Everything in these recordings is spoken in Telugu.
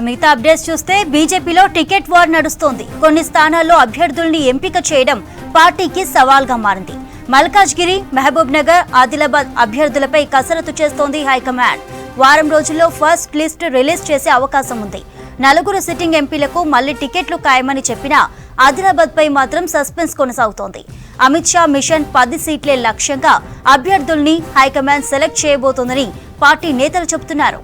మిగతా అప్డేట్స్ చూస్తే బీజేపీలో టికెట్ వార్ నడుస్తోంది. కొన్ని స్థానాల్లో అభ్యర్థుల్ని ఎంపిక చేయడం పార్టీకి సవాల్గా మారింది. మల్కాజ్గిరి, మహబూబ్ నగర్, ఆదిలాబాద్ అభ్యర్థులపై కసరత్తు చేస్తోంది హైకమాండ్. వారం రోజుల్లో ఫస్ట్ లిస్ట్ రిలీజ్ చేసే అవకాశం ఉంది. 4 సిట్టింగ్ ఎంపీలకు మళ్లీ టికెట్లు ఖాయమని చెప్పినా ఆదిలాబాద్ పై మాత్రం సస్పెన్స్ కొనసాగుతోంది. అమిత్ షా మిషన్ 10 సీట్లే లక్ష్యంగా అభ్యర్థుల్ని హైకమాండ్ సెలెక్ట్ చేయబోతోందని పార్టీ నేతలు చెబుతున్నారు.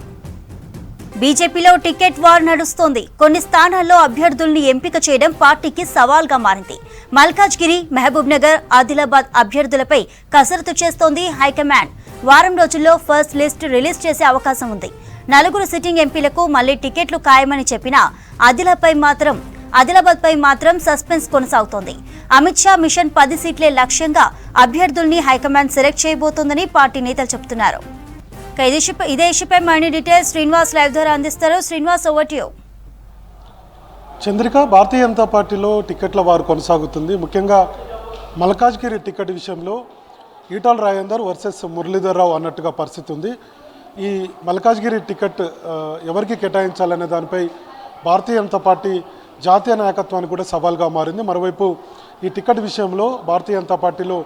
బీజేపీలో టికెట్ వార్ నడుస్తోంది. కొన్ని స్థానాల్లో అభ్యర్థుల్ని ఎంపిక చేయడం పార్టీకి సవాల్గా మారింది. మల్కాజ్గిరి, మహబూబ్ నగర్, ఆదిలాబాద్ అభ్యర్థులపై కసరత్తు చేస్తోంది హైకమాండ్. వారం రోజుల్లో ఫస్ట్ లిస్ట్ రిలీజ్ చేసే అవకాశం ఉంది. 4 సిట్టింగ్ ఎంపీలకు మళ్లీ టికెట్లు ఖాయమని చెప్పినా ఆదిలాబాద్ పై మాత్రం సస్పెన్స్ కొనసాగుతోంది. అమిత్ షా మిషన్ 10 సీట్లే లక్ష్యంగా అభ్యర్థుల్ని హైకమాండ్ సెలెక్ట్ చేయబోతోందని పార్టీ నేతలు చెబుతున్నారు. ఇదే ఇష్యూపై మరిన్ని డీటెయిల్స్ శ్రీనివాస్ లైవ్ ద్వారా అందిస్తారు. Srinivas, over to you. Chandrika, Bharatiya Janata పార్టీలో టికెట్ల వారు కొనసాగుతుంది. ముఖ్యంగా మల్కాజ్గిరి టికెట్ విషయంలో ఈటల రాజేందర్ వర్సెస్ మురళీధర్ రావు అన్నట్టుగా పరిస్థితి ఉంది. ఈ మల్కాజ్గిరి టికెట్ ఎవరికి కేటాయించాలనే దానిపై భారతీయ జనతా పార్టీ జాతీయ నాయకత్వానికి కూడా సవాల్గా మారింది. మరోవైపు ఈ టికెట్ విషయంలో భారతీయ జనతా పార్టీలో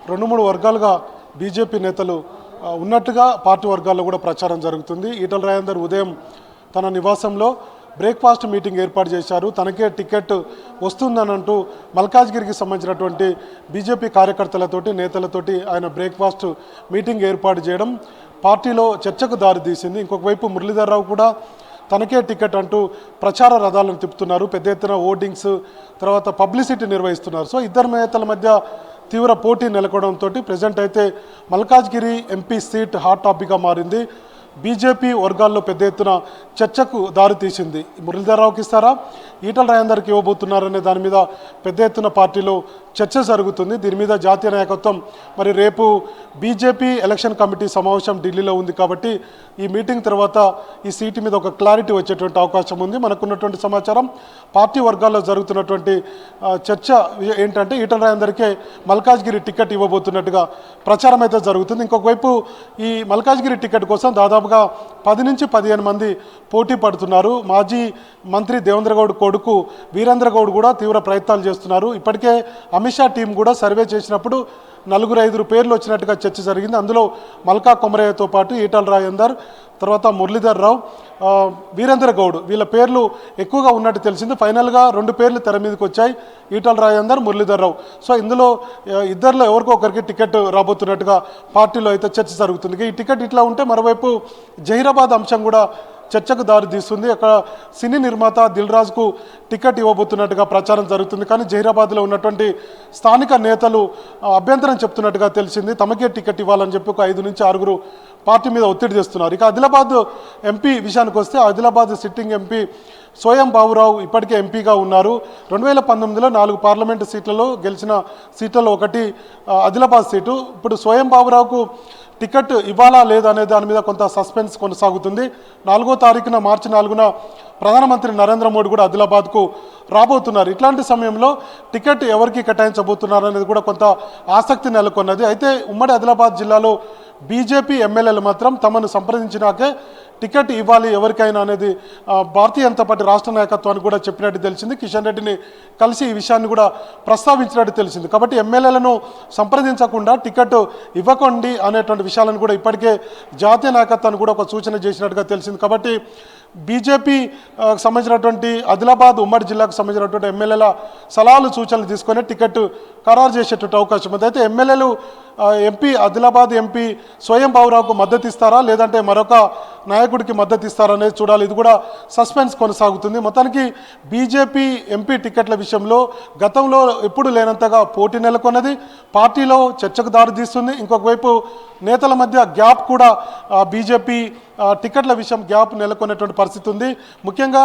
2-3 వర్గాలుగా బీజేపీ నేతలు ఉన్నట్టుగా పార్టీ వర్గాల్లో కూడా ప్రచారం జరుగుతుంది. ఈటల రాజేందర్ ఉదయం తన నివాసంలో బ్రేక్ఫాస్ట్ మీటింగ్ ఏర్పాటు చేశారు. తనకే టికెట్ వస్తుందనంటూ మల్కాజ్గిరికి సంబంధించినటువంటి బీజేపీ కార్యకర్తలతోటి, నేతలతోటి ఆయన బ్రేక్ఫాస్ట్ మీటింగ్ ఏర్పాటు చేయడం పార్టీలో చర్చకు దారితీసింది. ఇంకొక వైపు మురళీధర్ రావు కూడా తనకే టికెట్ అంటూ ప్రచార రథాలను తిప్పుతున్నారు. పెద్ద ఎత్తున ఓటింగ్స్, తర్వాత పబ్లిసిటీ నిర్వహిస్తున్నారు. సో ఇద్దరు నేతల మధ్య తీవ్ర పోటీ నెలకొనడంతో ప్రజెంట్ అయితే మల్కాజ్గిరి ఎంపీ సీట్ హాట్ టాపిక్గా మారింది. బీజేపీ వర్గాల్లో పెద్ద ఎత్తున చర్చకు దారితీసింది. మురళీధర్ రావుకి ఇస్తారా, ఈటల రాజేందర్కి ఇవ్వబోతున్నారనే దాని మీద పెద్ద ఎత్తున పార్టీలో చర్చ జరుగుతుంది. దీని మీద జాతీయ నాయకత్వం మరి రేపు బీజేపీ ఎలక్షన్ కమిటీ సమావేశం ఢిల్లీలో ఉంది కాబట్టి ఈ మీటింగ్ తర్వాత ఈ సీటు మీద ఒక క్లారిటీ వచ్చేటువంటి అవకాశం ఉంది. మనకున్నటువంటి సమాచారం పార్టీ వర్గాల్లో జరుగుతున్నటువంటి చర్చ ఏంటంటే ఈటల రాజేందర్కే మల్కాజ్గిరి టికెట్ ఇవ్వబోతున్నట్టుగా ప్రచారం అయితే జరుగుతుంది. ఇంకొక వైపు ఈ మల్కాజ్గిరి టికెట్ కోసం దాదాపుగా 10 నుంచి 15 మంది పోటీ పడుతున్నారు. మాజీ మంత్రి దేవేంద్ర గౌడ్ కొడుకు వీరేంద్ర గౌడ్ కూడా తీవ్ర ప్రయత్నాలు చేస్తున్నారు. ఇప్పటికే అమిత్ షా టీం కూడా సర్వే చేసినప్పుడు 4-5 పేర్లు వచ్చినట్టుగా చర్చ జరిగింది. అందులో మల్కా కొమరయ్యతో పాటు ఈటల రాజేందర్, తర్వాత మురళీధర్ రావు, వీరేంద్ర గౌడ్ వీళ్ళ పేర్లు ఎక్కువగా ఉన్నట్టు తెలిసింది. ఫైనల్గా 2 పేర్లు తెర మీదకి వచ్చాయి, ఈటల రాజేందర్, మురళీధర్ రావు. సో ఇందులో ఇద్దరిలో ఎవరికో ఒకరికి టికెట్ రాబోతున్నట్టుగా పార్టీలో అయితే చర్చ జరుగుతుంది. ఈ టికెట్ ఇట్లా ఉంటే మరోవైపు జహీరాబాద్ అంశం కూడా చర్చకు దారితీస్తుంది. అక్కడ సినీ నిర్మాత దిల్ రాజుకు టికెట్ ఇవ్వబోతున్నట్టుగా ప్రచారం జరుగుతుంది. కానీ జహీరాబాద్లో ఉన్నటువంటి స్థానిక నేతలు అభ్యంతరం చెప్తున్నట్టుగా తెలిసింది. తమకే టికెట్ ఇవ్వాలని చెప్పి ఒక 5 నుంచి 6 పార్టీ మీద ఒత్తిడి చేస్తున్నారు. ఇక ఆదిలాబాద్ ఎంపీ విషయానికి వస్తే ఆదిలాబాద్ సిట్టింగ్ ఎంపీ సోయం బాబురావు ఇప్పటికే ఎంపీగా ఉన్నారు. 2019లో 4 పార్లమెంటు సీట్లలో గెలిచిన సీట్లలో ఒకటి ఆదిలాబాద్ సీటు. ఇప్పుడు సోయం బాబురావుకు టికెట్ ఇవ్వాలా లేదా అనే దాని మీద కొంత సస్పెన్స్ కొనసాగుతుంది. 4వ తారీఖున మార్చి 4న ప్రధానమంత్రి నరేంద్ర మోడీ కూడా ఆదిలాబాద్కు రాబోతున్నారు. ఇట్లాంటి సమయంలో టికెట్ ఎవరికి కేటాయించబోతున్నారు అనేది కూడా కొంత ఆసక్తి నెలకొన్నది. అయితే ఉమ్మడి ఆదిలాబాద్ జిల్లాలో బీజేపీ ఎమ్మెల్యేలు మాత్రం తమను సంప్రదించినాకే టికెట్ ఇవ్వాలి ఎవరికైనా అనేది భారతీయ జనతా పార్టీ రాష్ట్ర నాయకత్వానికి కూడా చెప్పినట్టు తెలిసింది. కిషన్ రెడ్డిని కలిసి ఈ విషయాన్ని కూడా ప్రస్తావించినట్టు తెలిసింది. కాబట్టి ఎమ్మెల్యేలను సంప్రదించకుండా టికెట్ ఇవ్వకండి అనేటువంటి విషయాలను కూడా ఇప్పటికే జాతీయ నాయకత్వాన్ని కూడా ఒక సూచన చేసినట్టుగా తెలిసింది. కాబట్టి బీజేపీ సంబంధించినటువంటి ఆదిలాబాద్ ఉమ్మడి జిల్లాకు సంబంధించినటువంటి ఎమ్మెల్యేల సలహాలు సూచనలు తీసుకొని టికెట్ ఖరారు చేసేటువంటి అవకాశం ఉంది. అయితే ఎమ్మెల్యేలు ఆదిలాబాద్ ఎంపీ సోయం బాబురావుకు మద్దతు ఇస్తారా లేదంటే మరొక నాయకుడికి మద్దతు ఇస్తారా అనేది చూడాలి. ఇది కూడా సస్పెన్స్ కొనసాగుతుంది. మొత్తానికి బీజేపీ ఎంపీ టికెట్ల విషయంలో గతంలో ఎప్పుడు లేనంతగా పోటీ నెలకొన్నది, పార్టీలో చర్చకు దారితీస్తుంది. ఇంకొక వైపు నేతల మధ్య గ్యాప్ కూడా బీజేపీ టికెట్ల విషయం గ్యాప్ నెలకొన్నటువంటి పరిస్థితి ఉంది. ముఖ్యంగా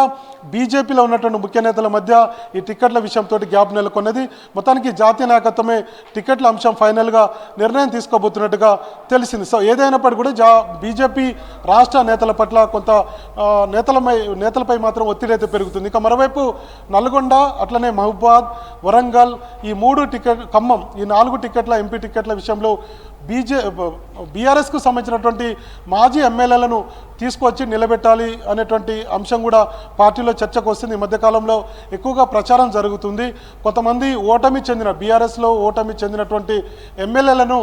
బీజేపీలో ఉన్నటువంటి ముఖ్య నేతల మధ్య ఈ టికెట్ల విషయంతో గ్యాప్ నెలకొన్నది. మొత్తానికి జాతీయ నాయకత్వమే టికెట్ల అంశం ఫైనల్గా నిర్ణయం తీసుకోబోతున్నట్టుగా తెలిసింది. సో ఏదైనప్పటికీ కూడా బీజేపీ రాష్ట్ర నేతల పట్ల కొంత నేతలపై మాత్రం ఒత్తిడి అయితే పెరుగుతుంది. ఇక మరోవైపు నల్గొండ, అట్లనే మహబూబాద్, వరంగల్, ఈ 3 టికెట్, ఖమ్మం, ఈ 4 టికెట్ల ఎంపీ టికెట్ల విషయంలో బీఆర్ఎస్కు సంబంధించినటువంటి మాజీ ఎమ్మెల్యేలను తీసుకొచ్చి నిలబెట్టాలి అనేటువంటి అంశం కూడా పార్టీలో చర్చకు వస్తుంది. ఈ మధ్యకాలంలో ఎక్కువగా ప్రచారం జరుగుతుంది. కొంతమంది బీఆర్ఎస్లో ఓటమి చెందినటువంటి ఎమ్మెల్యేలను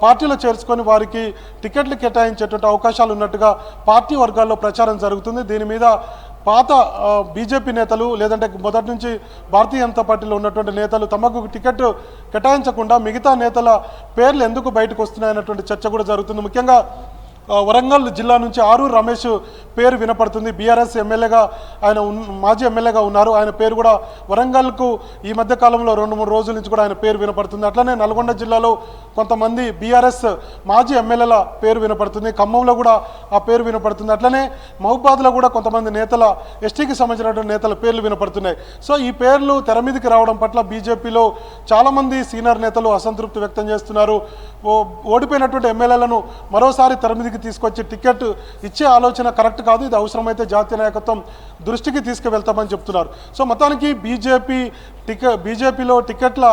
పార్టీలో చేర్చుకొని వారికి టికెట్లు కేటాయించేటువంటి అవకాశాలు ఉన్నట్టుగా పార్టీ వర్గాల్లో ప్రచారం జరుగుతుంది. దీని మీద పాత బీజేపీ నేతలు లేదంటే మొదటి నుంచి భారతీయ జనతా పార్టీలో ఉన్నటువంటి నేతలు తమకు టికెట్ కేటాయించకుండా మిగతా నేతల పేర్లు ఎందుకు బయటకు వస్తున్నాయన్నటువంటి చర్చ కూడా జరుగుతుంది. ముఖ్యంగా వరంగల్ జిల్లా నుంచి ఆరూరు రమేష్ పేరు వినపడుతుంది. బీఆర్ఎస్ ఎమ్మెల్యేగా ఆయన మాజీ ఎమ్మెల్యేగా ఉన్నారు. ఆయన పేరు కూడా వరంగల్కు ఈ మధ్య కాలంలో 2-3 రోజుల నుంచి కూడా ఆయన పేరు వినపడుతుంది. అట్లనే నల్గొండ జిల్లాలో కొంతమంది బీఆర్ఎస్ మాజీ ఎమ్మెల్యేల పేరు వినపడుతుంది. ఖమ్మంలో కూడా ఆ పేరు వినపడుతుంది. అట్లనే మహబూబాద్లో కూడా కొంతమంది నేతల ఎస్టీకి సంబంధించినటువంటి నేతల పేర్లు వినపడుతున్నాయి. సో ఈ పేర్లు తెర మీదకి రావడం పట్ల బీజేపీలో చాలామంది సీనియర్ నేతలు అసంతృప్తి వ్యక్తం చేస్తున్నారు. ఓడిపోయినటువంటి ఎమ్మెల్యేలను మరోసారి తెర మీదకి తీసుకొచ్చి టికెట్ ఇచ్చే ఆలోచన కరెక్ట్ కాదు. ఇది అవసరమైతే జాతీయ నాయకత్వం దృష్టికి తీసుకువెళ్తామని చెప్తున్నారు. సో మొత్తానికి బీజేపీలో టికెట్ల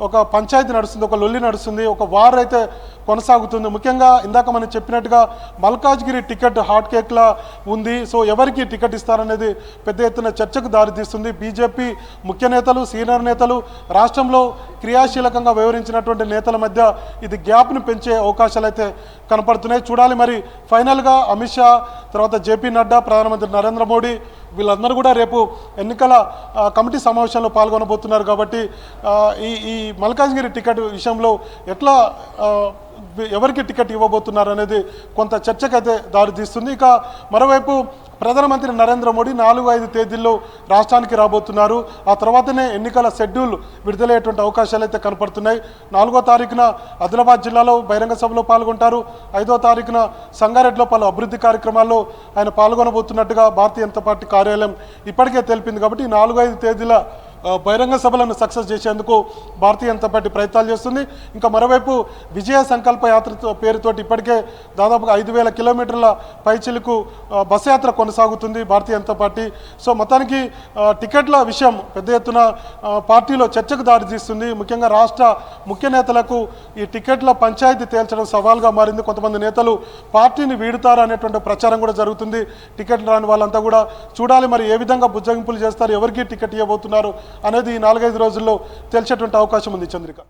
ఒక పంచాయతీ నడుస్తుంది, ఒక లొల్లి నడుస్తుంది, ఒక వార్ అయితే కొనసాగుతుంది. ముఖ్యంగా ఇందాక మనం చెప్పినట్టుగా మల్కాజ్గిరి టికెట్ హాట్ కేక్లా ఉంది. సో ఎవరికి టికెట్ ఇస్తారనేది పెద్ద ఎత్తున చర్చకు దారితీస్తుంది. బీజేపీ ముఖ్య నేతలు, సీనియర్ నేతలు, రాష్ట్రంలో క్రియాశీలకంగా వ్యవహరించినటువంటి నేతల మధ్య ఇది గ్యాప్ను పెంచే అవకాశాలు అయితే కనపడుతున్నాయి. చూడాలి మరి ఫైనల్గా అమిత్ షా, తర్వాత జేపీ నడ్డా, ప్రధానమంత్రి నరేంద్ర మోడీ వీళ్ళందరూ కూడా రేపు ఎన్నికల కమిటీ సమావేశంలో పాల్గొనబోతున్నారు. కాబట్టి ఈ మల్కాజ్గిరి టికెట్ విషయంలో ఎట్లా ఎవరికి టికెట్ ఇవ్వబోతున్నారు అనేది కొంత చర్చకైతే దారితీస్తుంది. ఇక మరోవైపు ప్రధానమంత్రి నరేంద్ర మోడీ 4-5 తేదీల్లో రాష్ట్రానికి రాబోతున్నారు. ఆ తర్వాతనే ఎన్నికల షెడ్యూల్ విడుదలయ్యేటువంటి అవకాశాలు అయితే కనపడుతున్నాయి. 4వ తారీఖున ఆదిలాబాద్ జిల్లాలో బహిరంగ సభలో పాల్గొంటారు. 5వ తారీఖున సంగారెడ్డిలో పలు అభివృద్ధి కార్యక్రమాల్లో ఆయన పాల్గొనబోతున్నట్టుగా భారతీయ జనతా పార్టీ కార్యాలయం ఇప్పటికే తెలిపింది. కాబట్టి 4-5 తేదీల బహిరంగ సభలను సక్సెస్ చేసేందుకు భారతీయ జనతా పార్టీ ప్రయత్నాలు చేస్తుంది. ఇంకా మరోవైపు విజయ సంకల్ప యాత్ర పేరుతోటి ఇప్పటికే దాదాపుగా 5,000 కిలోమీటర్ల పైచిలకు బస్ యాత్ర కొనసాగుతుంది భారతీయ జనతా పార్టీ. సో మొత్తానికి టికెట్ల విషయం పెద్ద ఎత్తున పార్టీలో చర్చకు దారితీస్తుంది. ముఖ్యంగా రాష్ట్ర ముఖ్య నేతలకు ఈ టికెట్ల పంచాయతీ తేల్చడం సవాల్గా మారింది. కొంతమంది నేతలు పార్టీని వీడుతారు అనేటువంటి ప్రచారం కూడా జరుగుతుంది. టికెట్లు రాని వాళ్ళంతా కూడా చూడాలి మరి ఏ విధంగా బుజ్జగింపులు చేస్తారు, ఎవరికి టికెట్ ఇవ్వబోతున్నారు అనేది ఈ 4-5 రోజుల్లో తెలిసేటువంటి అవకాశం ఉంది. చంద్రిక.